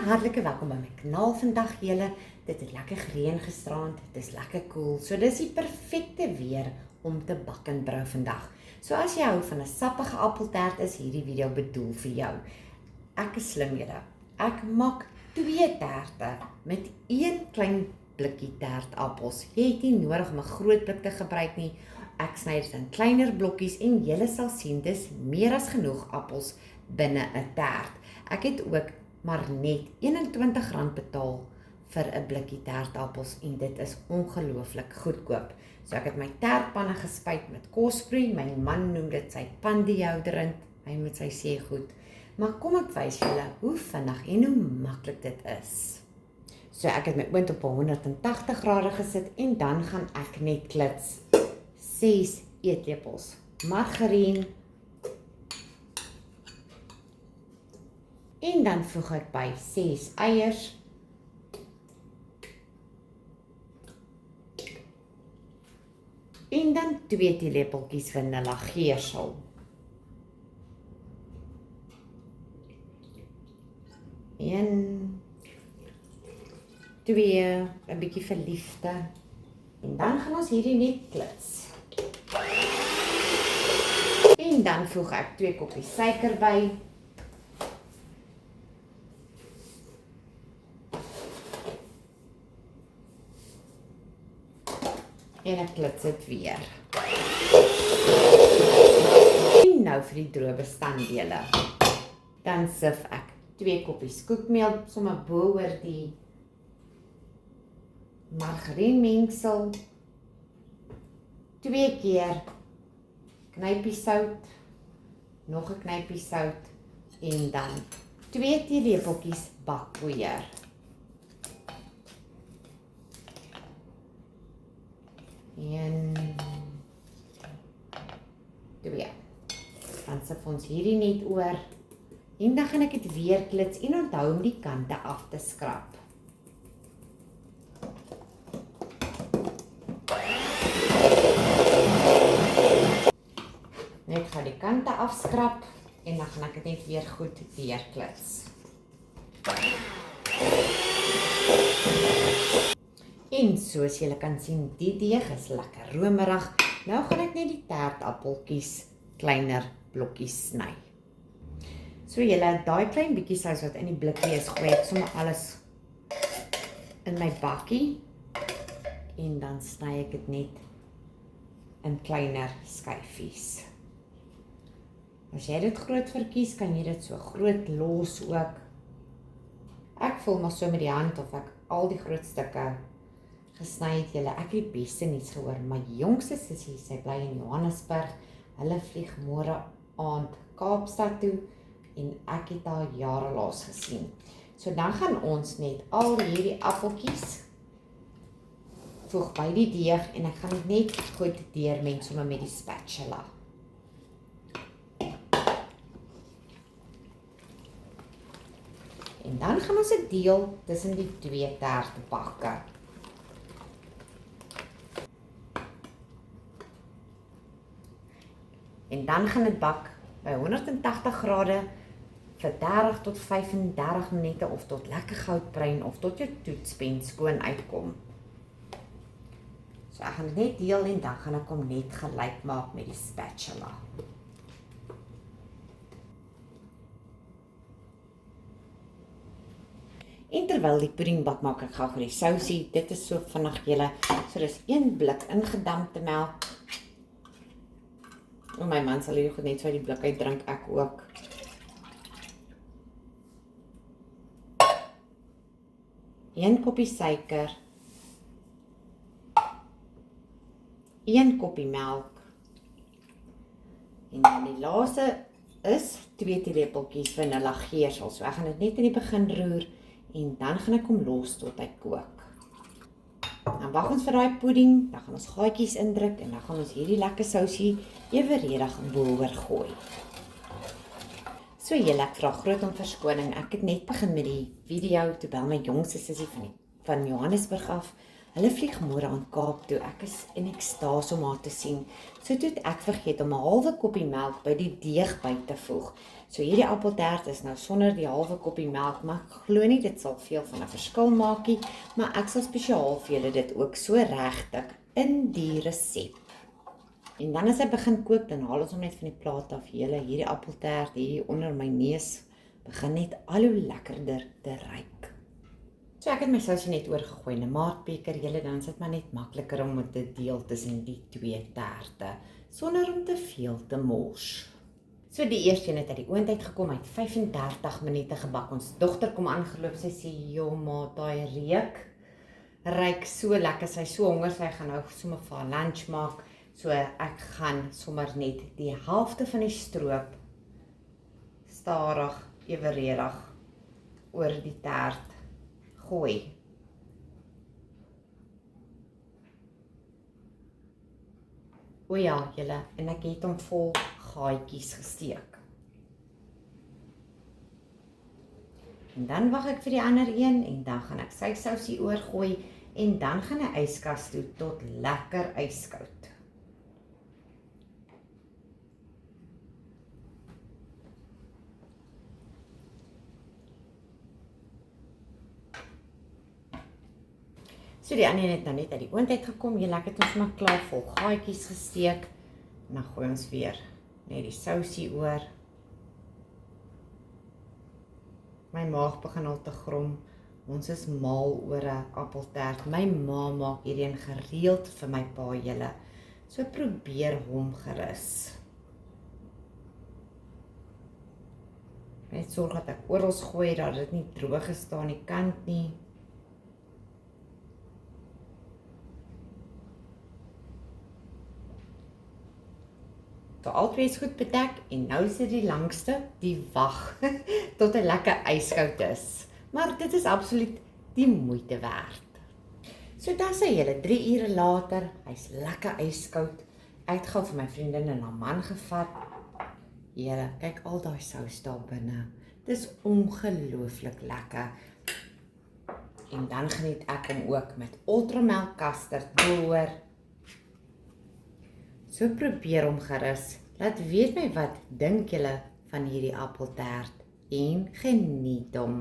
Hartlike welkom by my kanaal vandag julle. Dit het lekker gereën gisterand, dit is lekker koel, so dis die perfekte weer om te bak en brou vandag. So as jy hou van 'n sappige appeltaart, is hierdie video bedoel vir jou. Ek is slim julle. Ek maak 2 taarte met 1 klein blikkie taartappels. Jy het nie nodig om 'n groot blik te gebruik nie. Ek sny dit in kleiner blokkies en julle sal sien dis meer as genoeg appels binne 'n taart. Ek het ook maar net R21 betaal vir 'n blikkie taartappels en dit is ongelooflik goedkoop. So ek het my taartpanne gespuit met kosbrie, my man noem dit sy pan-deodorant, hy met sy sê goed. Maar kom ek wys julle hoe vinnig en hoe maklik dit is. So ek het my oond op 180 grade gesit en dan gaan ek net klits 6 eetlepels margarien en dan voeg ek by 6 eiers, en dan 2 teelepeltjies vanilla geersel. En 2, 'n bietjie verliefde. En dan gaan ons hierdie net klits. En dan voeg ek 2 koppies suiker by. En ek klits dit weer. En nou vir die droë bestanddele. Dan sif ek 2 koppies koekmeel sommer bo oor die margarienmengsel. 2 keer knypie sout, nog 'n knypie sout en dan 2 teelepeltjies bakpoeier. En 2. Dan sif ons hierdie net oor. En dan gaan ek dit weer klits en onthou om die kante af te skrap. Net gaan die kante afskrap en dan gaan ek dit net weer goed weer klits. En soos julle kan sien, die deeg is lekker romerig. Nou gaan ek net die taartappeltjies kleiner blokkies sny. So julle, daai klein bietjie sous wat in die blikkie is, gooi ek sommer alles in my bakkie en dan sny ek dit net in kleiner skyfies. As jy dit groot verkies, kan jy dit so groot los ook. Ek voel maar so met die hand of ek al die groot stukke gesny het julle. Ek het die beste niets gehoor. My jongste sussie, sy bly in Johannesburg. Hulle vlieg môre aand Kaapstad toe en ek het haar jare laas gesien. So dan gaan ons net al hierdie appeltjies voeg by die deeg en ek gaan dit net goed deurmeng sommer met die spatula. En dan gaan ons dit deel tussen die 2 taartbakke. En dan gaan dit bak by 180 grade vir 30 tot 35 minute of tot lekker goudbruin of tot jou toetspen skoon uitkom. So ek gaan dit net deel en dan gaan ek hom net gelyk maak met die spatula. En terwyl die pudding bak, maak ek gou die sousie. Dit is so vinnig julle. So dis 1 blik ingedampte melk. En my man sal hierdie goed net so uit die blik uit drink, ek ook. Een koppie suiker. 1 koppie melk. En dan die laaste is 2 teelepeltjies vanilla geersel. So ek gaan dit net in die begin roer en dan gaan ek hom los tot hy kook. Dan wag ons vir daai pudding, dan gaan ons gaatjies indruk en dan gaan ons hierdie lekker sousie eweredig bo-oor gooi. So julle, ek vra groot om verskoning. Ek het net begin met die video toe bel my jongste sussie van Johannesburg af. Hulle vlieg môre aan Kaap toe. Ek is in ekstase om haar te sien. So toe het ek vergeet om 'n halwe koppie melk by die deeg by te voeg. So hierdie appeltaart is nou sonder die halwe koppie melk, maar ek glo nie dit sal veel van 'n verskil maak nie, maar ek sal spesiaal vir julle dit ook so regtig in die resep. En dan as hy begin kook, dan haal ons hom net van die plaat af. Hierdie appeltaart hier onder my neus begin net al hoe lekkerder te ruik. So ek het my sousie net oorgegooi in 'n maatbeker, dan is dit maar net makliker om dit te deel tussen die twee terte, sonder om te veel te mors. So die eerste een het uit die oond uitgekom, hy het 35 minute gebak. Ons dogter kom aangeloop, sy sê, "Jo ma, daai ruik so lekker, sy is so honger, sy gaan nou sommer vir haar lunch maak." So ek gaan sommer net die helfte van die stroop stadig, eweredig oor die taart gooi. O ja, julle, en ek het hom vol gaatjies gesteek. En dan wag ek vir die ander een en dan gaan ek sy sousie oorgooi en dan gaan hy yskas toe tot lekker yskoud. So die ander het nou net uit die oond uitgekom, ek het ons maar klaar vol gaatjies gesteek, en dan gooi ons weer net die sousie oor. My maag begin al te grom, ons is mal oor 'n appeltaart, my ma maak hierdie een gereeld vir my pa julle, so probeer hom gerus. Net sorg dat ek oral gooi, dat dit nie droog is aan die kant nie. So albei is goed bedek en nou is dit die langste, die wag tot hy lekker yskoud is. Maar dit is absoluut die moeite werd. So dan sê julle 3 ure later, hy's lekker yskoud. Ek het gou vir my vriendin en haar man gevat. Julle, kyk al daai sous daar binne. Dis ongelooflik lekker. En dan geniet ek hom ook met ultramelk custard boor. So probeer hom gerus. Laat weet my wat dink julle van hierdie appeltaart en geniet hom.